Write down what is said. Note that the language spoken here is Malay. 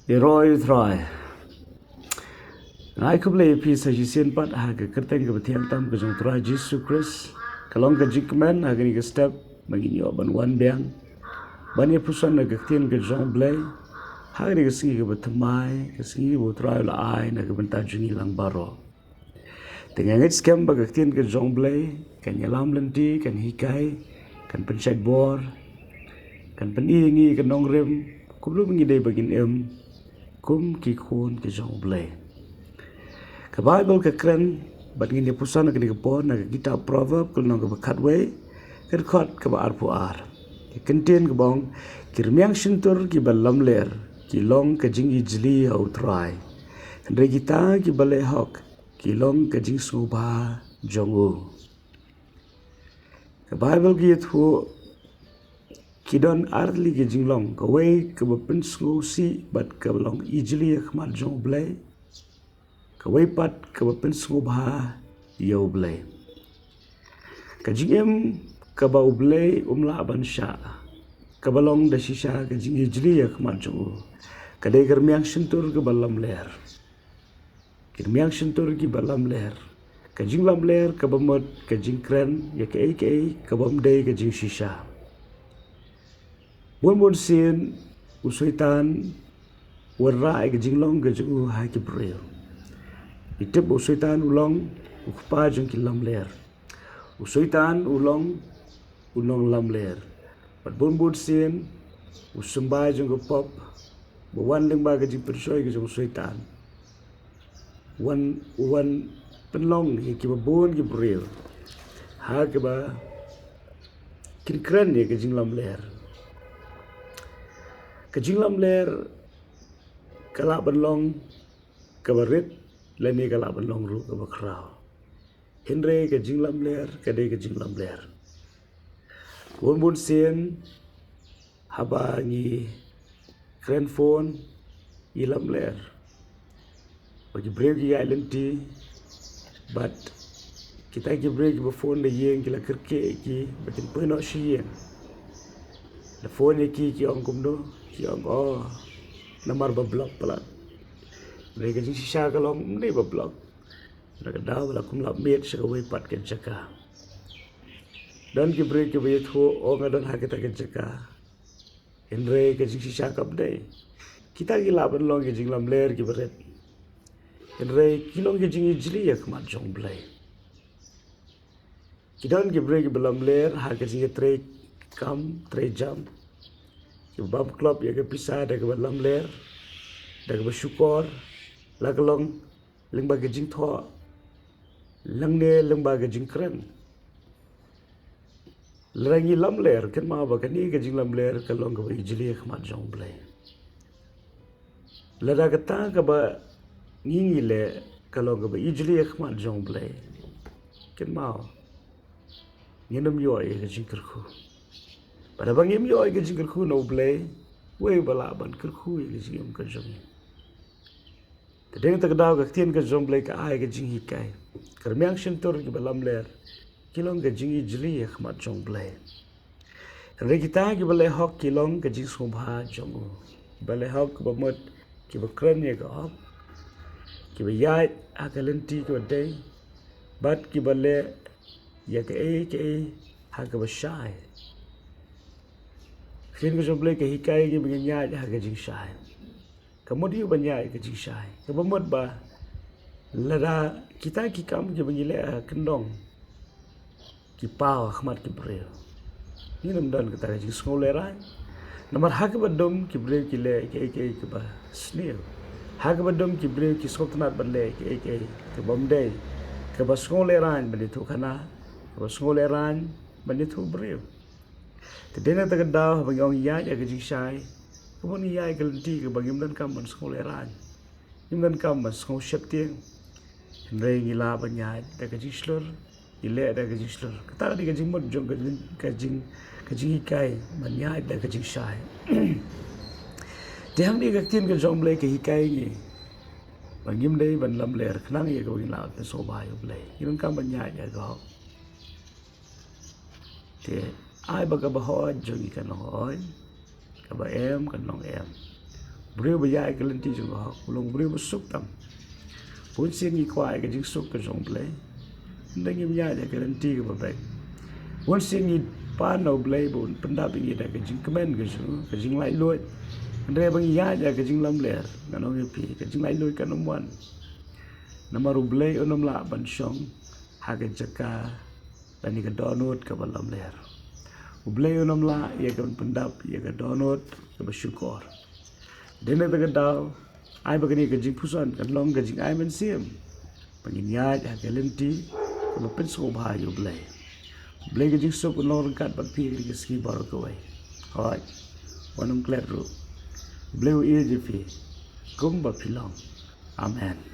Roy try. I could play a piece as you seen, but I could think of a team time because I'm try Jesus Christ. Kalong ka jikman, I can step, maging yo ban one bang. Banya pusan na gaktin ka Jean Blay. Hari ka singi ka batamay, ka singi ka try la ay na ka banta juni lang baro. Tingangit scam ba gaktin ka Jean Blay, kan yalam lanti, kan hikay, kan pencet bor, kan peningi, kan nongrim, kublo mengiday bagin kum kikun ke Jean Blay. Ka Bible ka kren bat ngin pusan na kini kapon na kita proverb kul nong ka bakatway ka kot ka ba arpu ar. Ki kentien ka bong kirmiang shintur ki ba lamler ki long ka jing ijli au try. Andre kita ki bale hok ki long ka jing suba jongu. Ka Bible ki itu kidon arli ki jing long ka way ka ba pensngu si bat ka long ijli khmat jong blay. Kawai pat kawapen sungubha yau blay. Kajingem kabau blay umla ban sha. Kabalong da shisha kajing ijli yak maju. Kadai germiang sentur ke balam ler. Germiang sentur ke balam ler. Kajing lam ler kabamot kajing kren yak kabam day kajing shisha. Bon sin usuitan warra kajing long kajing hai kibril. Itip usuitan ulong ukpa jong kilam ler. Usuitan ulong lam ler. Pat bun sin usumbai jong pop. Bawan lengba ke jing persoy ke jong usuitan. Wan penlong ke babon ke bril. Ha ke ba kikran ye ke jing lam ler. Ke jing lam ler kala benlong kabarit lani kala benlong ru ke bakrau. Henry ke jing lam ler, kadai ke jing lam ler. Bun sin haba ni kren phone i lam ler. Bagi break ya lenti but kita ki break ba phone le yeng kila kerke ki batin peno shi yeng. Le phone ki ong kumdo ki ong namar ba block pala. Mereka jing sisa kalong ni ba block. Mereka daw la kum la met sa way pat ken jaka. Dan ki break ki bayet ho o ngadon ha kita ken jaka. Henry ke jing sisa kap dai. Kita ki laban long ki jing lam ler ki beret. Henry ki long ki jing ijli yak mat jong blay. Kidan ki break ki belam ler ha ke jing tre kam tre jam. Ki bab club ya ke pisah da ke belam ler. Da ke bersyukur lagalong lengba ke jing tho lengne lengba ke jing kren lerangi lam ler ken ma ba kani ke jing lam ler kalong ke ijli khmat jong blay lada kata ke ba ngingi le kalong ke ijli khmat jong blay ken ma nginam yo ke jing kerku pada bangim yo ke jing kerku no blay we bala ban kerku ke jing ke jong. Tadeng takdaw kaktian ka Jean Blay ka ay ka jing hikay. Karmiang sentur ki balam ler. Kilong ka jing ijli khmat Jean Blay. Kare kita ki balay hok kilong ka jing subha jong. Balay hok ba mot ki ba kran ye ka hok. Ki ba yait akalenti ki ba day. Bat ki balay ya ka ha ka ba shy. Kien ka Jean Blay ka hikay ki ba nyait ha ka jing shy. Kemudian banyak ke jisai. Kebamut ba lada kita ki kam ki bangile kendong ki pau khmat ki bril. Ni namdan kata ji skoleran. Namar hak badom ki bril ki le ke ba snail. Hak badom ki bril ki skotnat balle ke bomdai. Ke ba skoleran banitu kana. Ke ba skoleran banitu bril. Tedena tagadaw bangong ya ke jisai. Kemudian ia gelenti ke bagi mendan kaman skoleran, mendan kaman skol septieng, henry gila banyak, dah kaji slur, gila dah kaji slur. Kata dia kaji mud jong kaji hikai, banyak dah kaji syai. Dia ni kaktin ke jong blay ke hikai ni, bagi mendan ban lam ler, kenang ia ke bagi laut ke sobayu blay, mendan kaman banyak dah kau. Dia, ai baga bahoj jong ikan bahoj. Kaba em kan long em beliau bayar ke lenti juga ulung beliau masuk tam pun sing kuai ke jing suk ke jong play ndang im ya ke lenti ke babai pun sing pan no play bun pendap ini dah ke jing kemen ke jing lai loi ndre bang ya ke jing lam ler nganong pi ke jing lai loi kan nomwan namaru play onom la ban shong ha ke jaka dan ni ke donut ke balam ler Ublay unam la ia kan pendap ia kan donut ke bersyukur. Dene tegadaw ai bagani ke Jingpuson kan long ke jing ai men sim. Penginyat ha ke lenti ke pen so ba yu blay. Blay ke jing so ko long kat bat pi ke ski bar ko wai. Hoi. Wanam klet ru. Blay u ia je fi. Kum ba pilong. Amen.